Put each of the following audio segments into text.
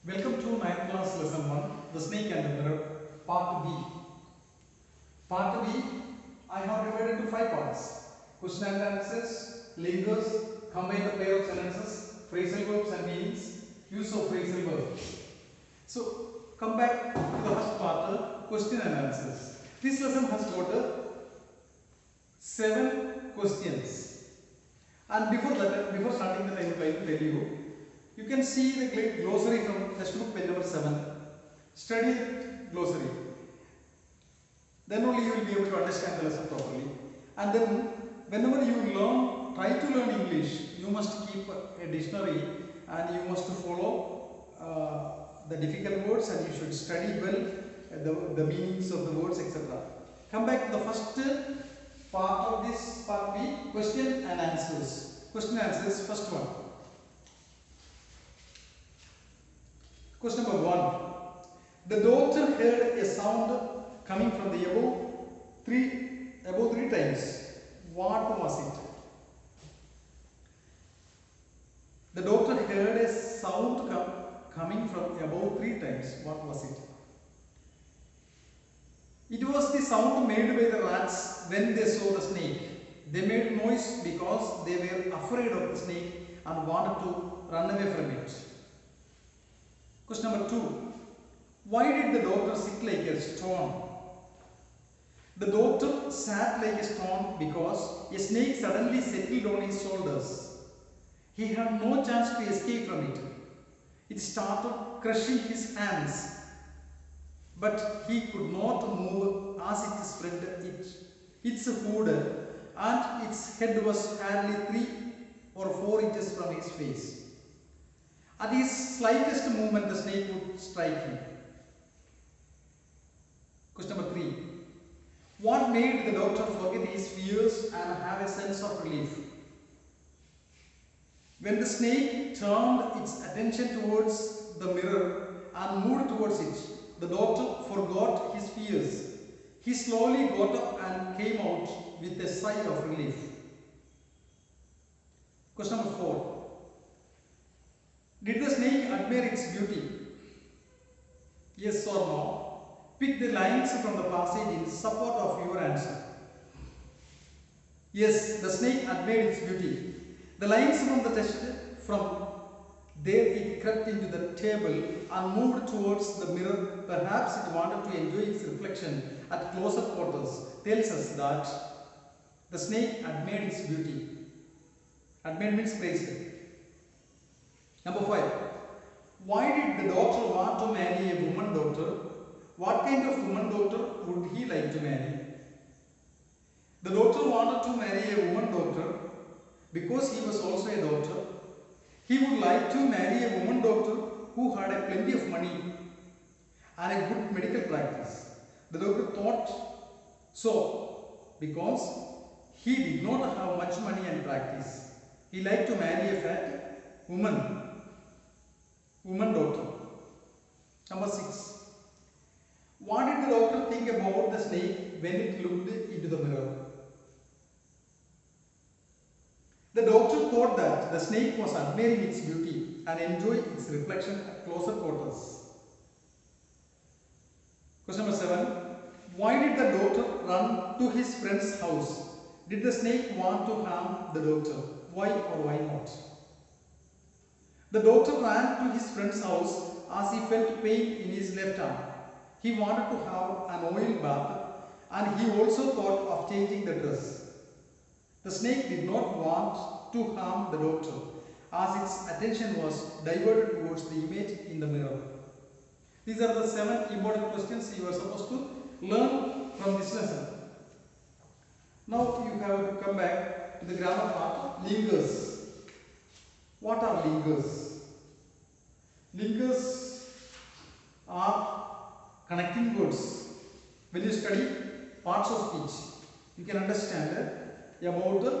Welcome to 9th class lesson 1, the snake and the mirror, part B. Part B, I have divided into 5 parts. Question and answers, linkers, combine the pair of sentences, phrasal verbs and meanings, use of phrasal verbs. So, come back to the first part, question and answers. This lesson has got 7 questions. And before starting that, I would like to tell you, you can see the glossary from textbook page number 7. Study glossary. Then only you will be able to understand the lesson properly. And then whenever you learn, try to learn English, you must keep a dictionary and you must follow the difficult words and you should study well the meanings of the words, etc. Come back to the first part of this part B, question and answers. Question and answers, first one. Question number 1. The daughter heard a sound coming from the above three times. What was it? The daughter heard a sound coming from above 3 times. What was it? It was the sound made by the rats when they saw the snake. They made noise because they were afraid of the snake and wanted to run away from it. Question number 2. Why did the daughter sit like a stone? The daughter sat like a stone because a snake suddenly settled on his shoulders. He had no chance to escape from it. It started crushing his hands, but he could not move as it spread its hood, and its head was hardly 3 or 4 inches from his face. At his slightest movement, the snake would strike him. Question number 3. What made the doctor forget his fears and have a sense of relief? When the snake turned its attention towards the mirror and moved towards it, the doctor forgot his fears. He slowly got up and came out with a sigh of relief. Question number 4. Did the snake admire its beauty? Yes or no? Pick the lines from the passage in support of your answer. Yes, the snake admired its beauty. The lines from the text, from there it crept into the table and moved towards the mirror. Perhaps it wanted to enjoy its reflection at closer quarters. Tells us that the snake admired its beauty. Admired means praised. Number 5. Why did the doctor want to marry a woman doctor? What kind of woman doctor would he like to marry? The doctor wanted to marry a woman doctor because he was also a doctor. He would like to marry a woman doctor who had a plenty of money and a good medical practice. The doctor thought so because he did not have much money and practice. He liked to marry a fat woman doctor. Number 6. What did the doctor think about the snake when it looked into the mirror? The doctor thought that the snake was admiring its beauty and enjoying its reflection at closer quarters. Question number 7. Why did the doctor run to his friend's house? Did the snake want to harm the doctor? Why or why not? The doctor ran to his friend's house as he felt pain in his left arm. He wanted to have an oil bath and he also thought of changing the dress. The snake did not want to harm the doctor as its attention was diverted towards the image in the mirror. These are the 7 important questions you are supposed to learn from this lesson. Now you have to come back to the grammar part, linkers. What are linkers? Linkers are connecting words. When you study parts of speech, you can understand about the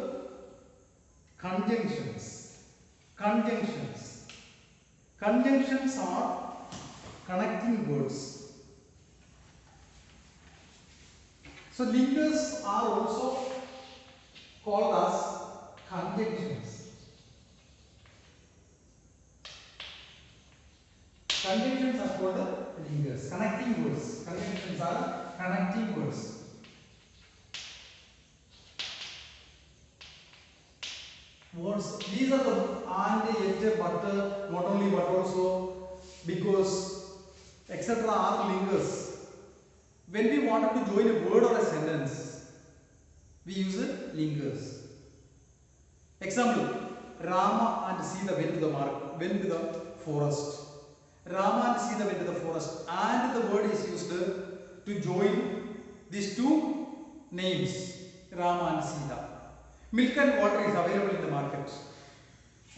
conjunctions. Conjunctions are connecting words. So linkers are also called as conjunctions. Conjunctions are called the linkers. Connecting words. Conjunctions are connecting words. Words. These are the and, yet, but, not only but also, because, etc. are linkers. When we wanted to join a word or a sentence, we use linkers. Example: Rama and Sita went to the forest. Rama and Sita went to the forest, and the word is used to join these two names, Rama and Sita. Milk and water is available in the market.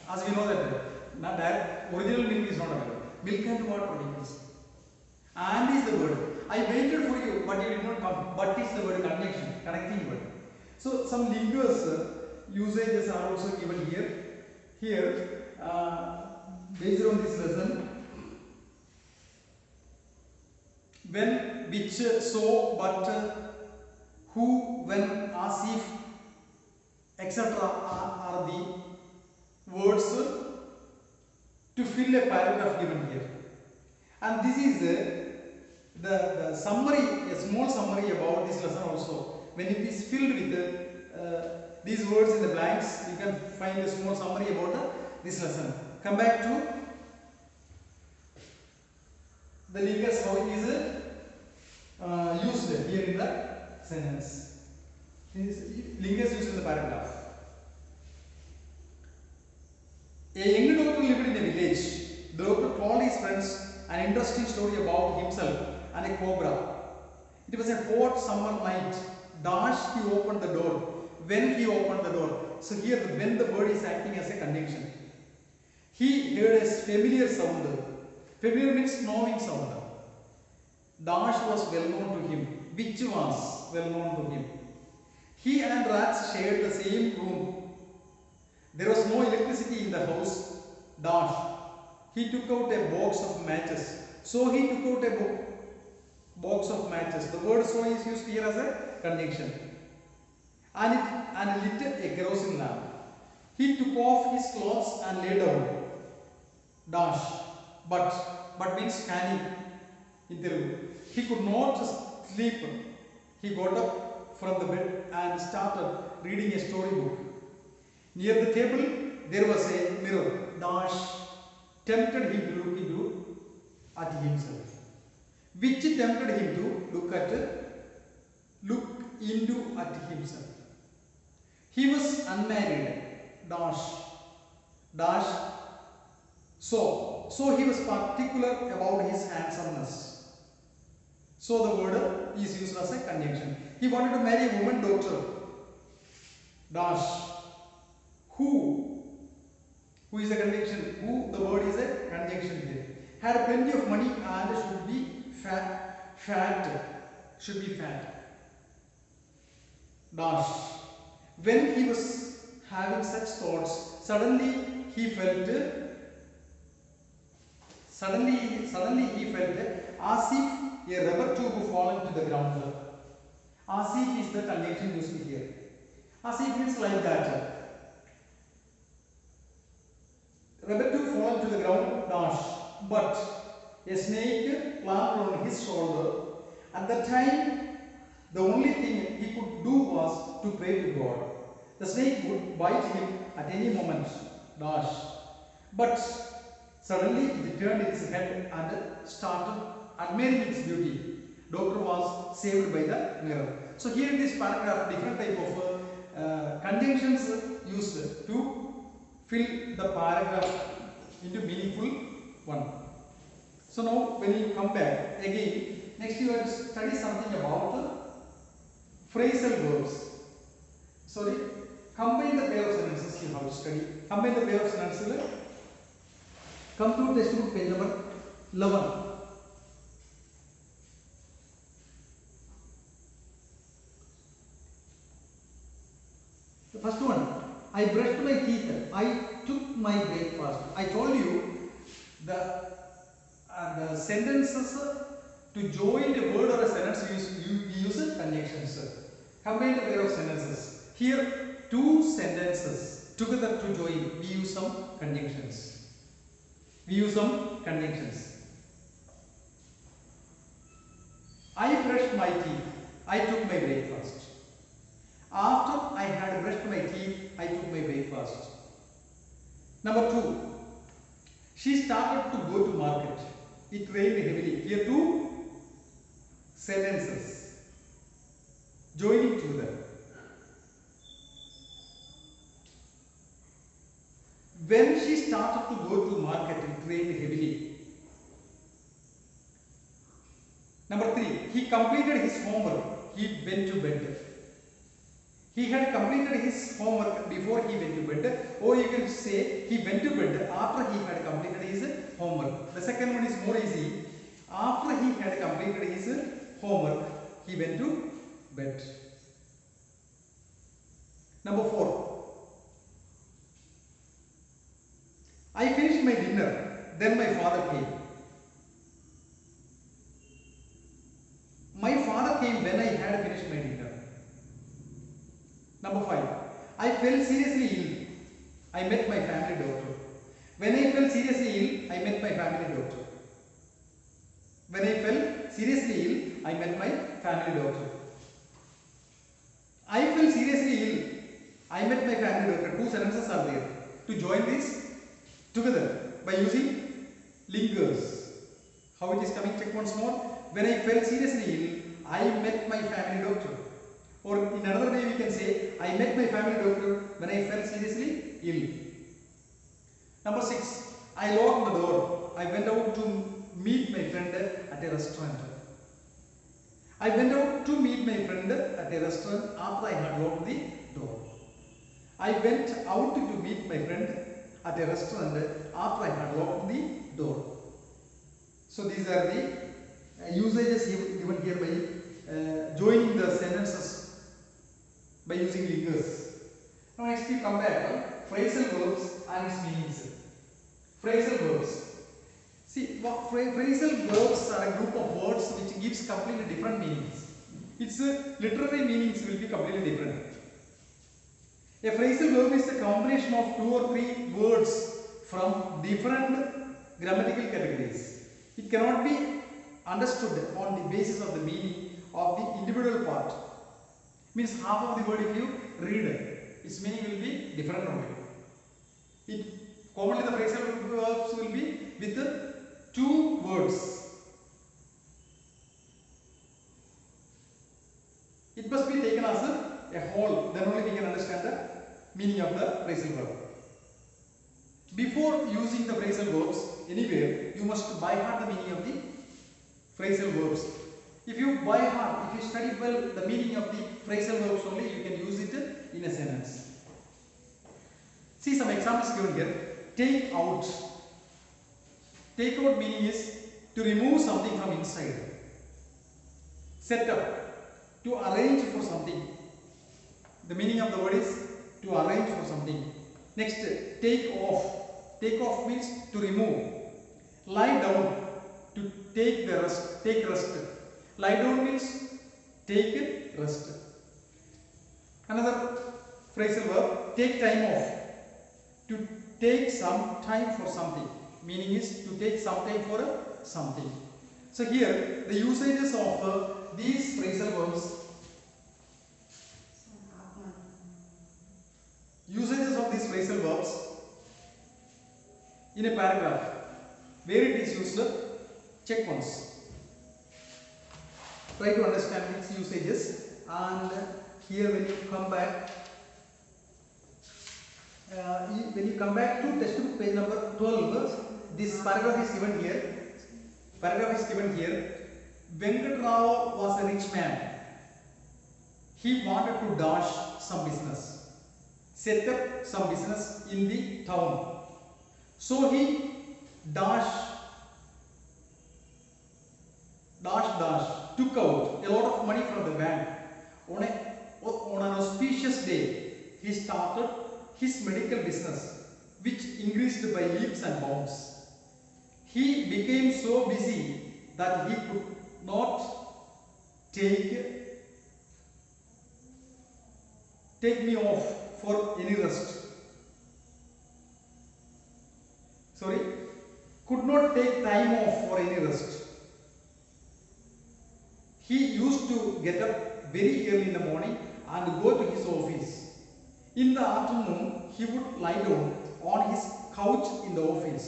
As we know that original milk is not available. Milk and water is. And is the word. I waited for you, but you did not come. But is the word conjunction, connecting word. So some linkers usages are also given here. Here, based on this lesson, when, which, so, but, who, when, as if, etc. are the words to fill a paragraph given here. And this is the summary, a small summary about this lesson also. When it is filled with these words in the blanks, you can find a small summary about this lesson. Come back to the linkers, how it is used here in the sentence. Linkers used in the paragraph. A young doctor lived in a village. The doctor told his friends an interesting story about himself and a cobra. It was a hot summer night. Dash, he opened the door. When he opened the door. So here when the word is acting as a conjunction. He heard a familiar sound. Familiar means knowing sound. Dash was well known to him. Which was well known to him. He and rats shared the same room. There was no electricity in the house. Dash. He took out a box of matches. So he took out a box of matches. The word so is used here as a conjunction. And lit a kerosene lamp. He took off his clothes and lay down. Dash. But means standing in the room. He could not sleep. He got up from the bed and started reading a storybook. Near the table there was a mirror. Dash tempted him to look at himself. Which tempted him to look into at himself. He was unmarried. Dash. So he was particular about his handsomeness. So the word is used as a conjunction. He wanted to marry a woman doctor. Dash. Who is a conjunction? Who, the word is a conjunction here. Had plenty of money and should be fat. Should be fat. Dash. When he was having such thoughts, suddenly he felt as if a rubber tube fallen to the ground. As if is the conjunction used here. As if means like that. Rubber tube fallen to the ground. Dash. But a snake landed on his shoulder. At that time, the only thing he could do was to pray to God. The snake would bite him at any moment. Dash. But suddenly it turned its head and started admiring its beauty. Doctor was saved by the mirror. So here in this paragraph, different type of conjunctions used to fill the paragraph into meaningful one. So now when you come back again, next you have to study something about phrasal verbs. Sorry, combine the pair of sentences you have to study. Combine the pair of sentences. Come to textbook page number 11. The first one, I brushed my teeth. I took my breakfast. I told you the sentences to join a word or a sentence you use conjunctions. Combine the pair of sentences. Here, two sentences together to join, we use some conjunctions. my teeth, I took my breakfast. After I had brushed my teeth, I took my breakfast. Number 2. She started to go to market. It rained heavily. Here two sentences joining together. When she started to go to market, it rained heavily. Number 3. He completed his homework. He went to bed. He had completed his homework before he went to bed, or you can say he went to bed after he had completed his homework. The second one is more easy. After he had completed his homework, he went to bed. Number 4. I finished my dinner, then my father came. My father came when I had finished my dinner. Number 5. I fell seriously ill. I met my family doctor. When I fell seriously ill, I met my family doctor. When I fell seriously ill, I met my family doctor. I fell seriously ill. I met my family doctor. Two sentences are there. To join this together by using linkers. How it is coming? Check once more. When I fell seriously ill, I met my family doctor. Or in another way we can say, I met my family doctor when I fell seriously ill. Number 6. I locked the door. I went out to meet my friend at a restaurant. I went out to meet my friend at a restaurant after I had locked the door. I went out to meet my friend at a restaurant after I had locked the door. So these are the usages given here by joining the sentences by using linkers. Now next we come back phrasal verbs and its meanings. Phrasal verbs. See, phrasal verbs are a group of words which gives completely different meanings. Its literary meanings will be completely different. A phrasal verb is a combination of 2 or 3 words from different grammatical categories. It cannot be understood on the basis of the meaning of the individual part. Means half of the word if you read, its meaning will be different only. Commonly the phrasal verbs will be with 2 words. It must be taken as a whole, then only we can understand the meaning of the phrasal verb. Before using the phrasal verbs anywhere, you must by heart the meaning of the phrasal verbs. If you by heart, if you study well the meaning of the phrasal verbs only, you can use it in a sentence. See some examples given here. Take out. Take out meaning is to remove something from inside. Set up, to arrange for something. The meaning of the word is to arrange for something. Next, take off. Take off means to remove. Lie down, to take the rest. Take rest. Lie down means take rest. Another phrasal verb, take time off. To take some time for something. Meaning is to take some time for something. So here the usages of these phrasal verbs. Usages of these phrasal verbs in a paragraph. Where it is used, check once. Try to understand its usages, and here when you come back to textbook page number 12, this paragraph is given here. Venkat Rao was a rich man. He wanted to dash some business, set up some business in the town. So he took out a lot of money from the bank. On an auspicious day, he started his medical business, which increased by leaps and bounds. He became so busy that he could not take me off for any rest. Could not take time off for any rest. He used to get up very early in the morning and go to his office. In the afternoon, he would lie down on his couch in the office.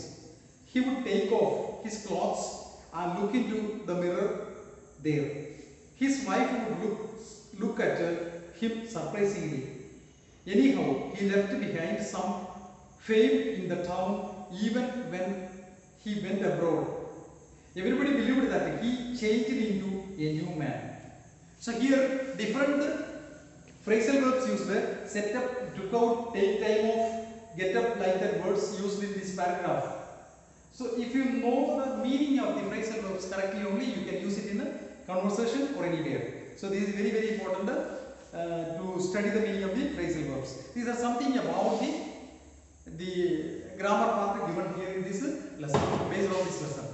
He would take off his clothes and look into the mirror there. His wife would look at him surprisingly. Anyhow, he left behind some fame in the town even when he went abroad. Everybody believed that he changed into a new man. So here different phrasal verbs used: set up, took out, take time off, get up, like that words used in this paragraph. So if you know the meaning of the phrasal verbs correctly only, you can use it in a conversation or anywhere. So this is very, very important to study the meaning of the phrasal verbs. These are something about the grammar part given here in this lesson, based on this lesson.